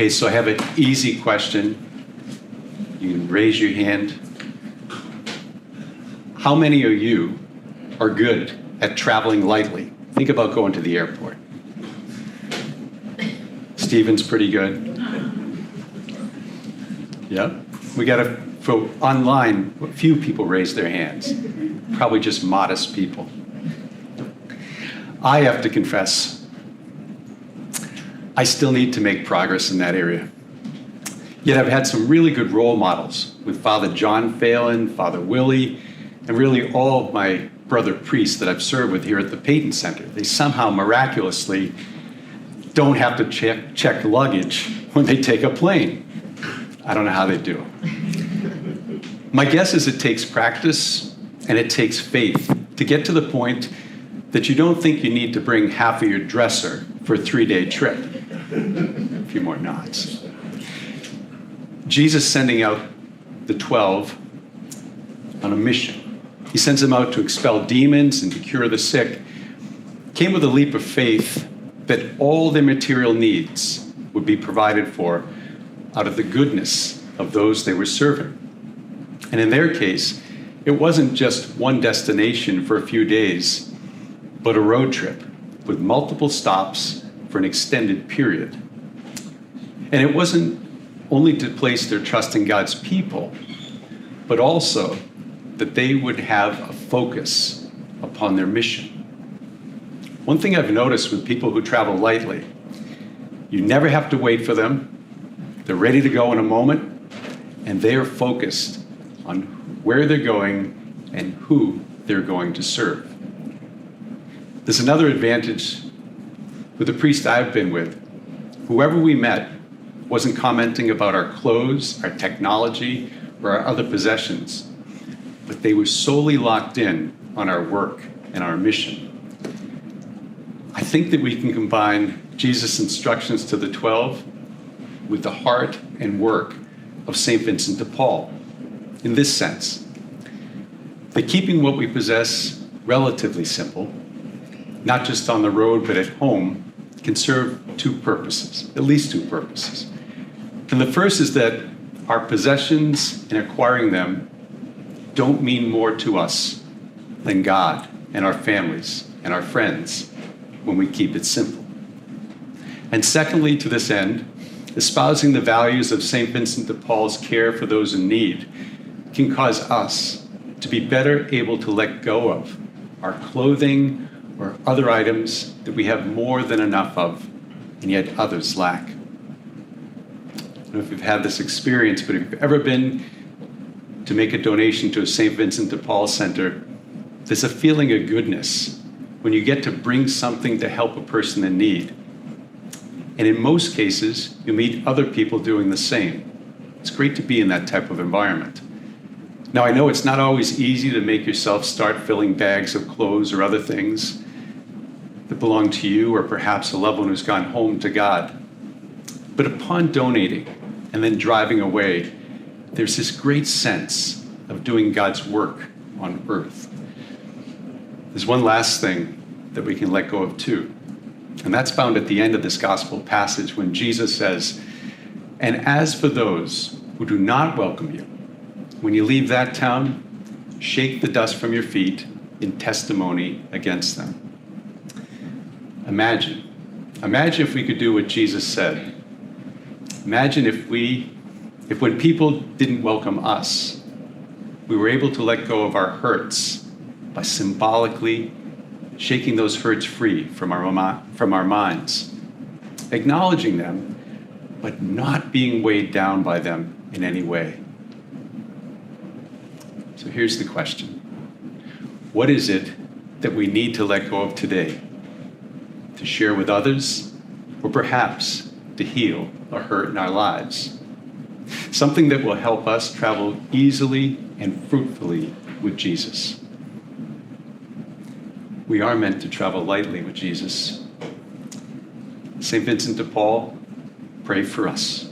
Okay, so I have an easy question. You can raise your hand. How many of you are good at traveling lightly? Think about going to the airport. Stephen's pretty good. Yep. We got to, for online, a few people raised their hands. Probably just modest people. I have to confess, I still need to make progress in that area. Yet I've had some really good role models with Father John Phelan, Father Willie, and really all of my brother priests that I've served with here at the Peyton Center. They somehow miraculously don't have to check luggage when they take a plane. I don't know how they do it. My guess is it takes practice and it takes faith to get to the point that you don't think you need to bring half of your dresser for a 3-day trip. A few more nods. Jesus sending out the 12 on a mission. He sends them out to expel demons and to cure the sick. Came with a leap of faith that all their material needs would be provided for out of the goodness of those they were serving. And in their case, it wasn't just one destination for a few days, but a road trip with multiple stops for an extended period. And it wasn't only to place their trust in God's people, but also that they would have a focus upon their mission. One thing I've noticed with people who travel lightly, you never have to wait for them. They're ready to go in a moment, and they are focused on where they're going and who they're going to serve. There's another advantage with the priest I've been with. Whoever we met wasn't commenting about our clothes, our technology, or our other possessions, but they were solely locked in on our work and our mission. I think that we can combine Jesus' instructions to the 12 with the heart and work of St. Vincent de Paul in this sense, that keeping what we possess relatively simple, not just on the road but at home, can serve two purposes, at least two purposes. And the first is that our possessions and acquiring them don't mean more to us than God and our families and our friends when we keep it simple. And secondly, to this end, espousing the values of St. Vincent de Paul's care for those in need can cause us to be better able to let go of our clothing or other items that we have more than enough of and yet others lack. I don't know if you've had this experience, but if you've ever been to make a donation to a St. Vincent de Paul center, there's a feeling of goodness when you get to bring something to help a person in need. And in most cases, you meet other people doing the same. It's great to be in that type of environment. Now, I know it's not always easy to make yourself start filling bags of clothes or other things that belong to you or perhaps a loved one who's gone home to God. But upon donating and then driving away, there's this great sense of doing God's work on earth. There's one last thing that we can let go of too, and that's found at the end of this gospel passage when Jesus says, "And as for those who do not welcome you, when you leave that town, shake the dust from your feet in testimony against them." Imagine if we could do what Jesus said. Imagine if when people didn't welcome us, we were able to let go of our hurts by symbolically shaking those hurts free from our minds, acknowledging them, but not being weighed down by them in any way. So here's the question. What is it that we need to let go of today to share with others, or perhaps to heal a hurt in our lives? Something that will help us travel easily and fruitfully with Jesus. We are meant to travel lightly with Jesus. St. Vincent de Paul, pray for us.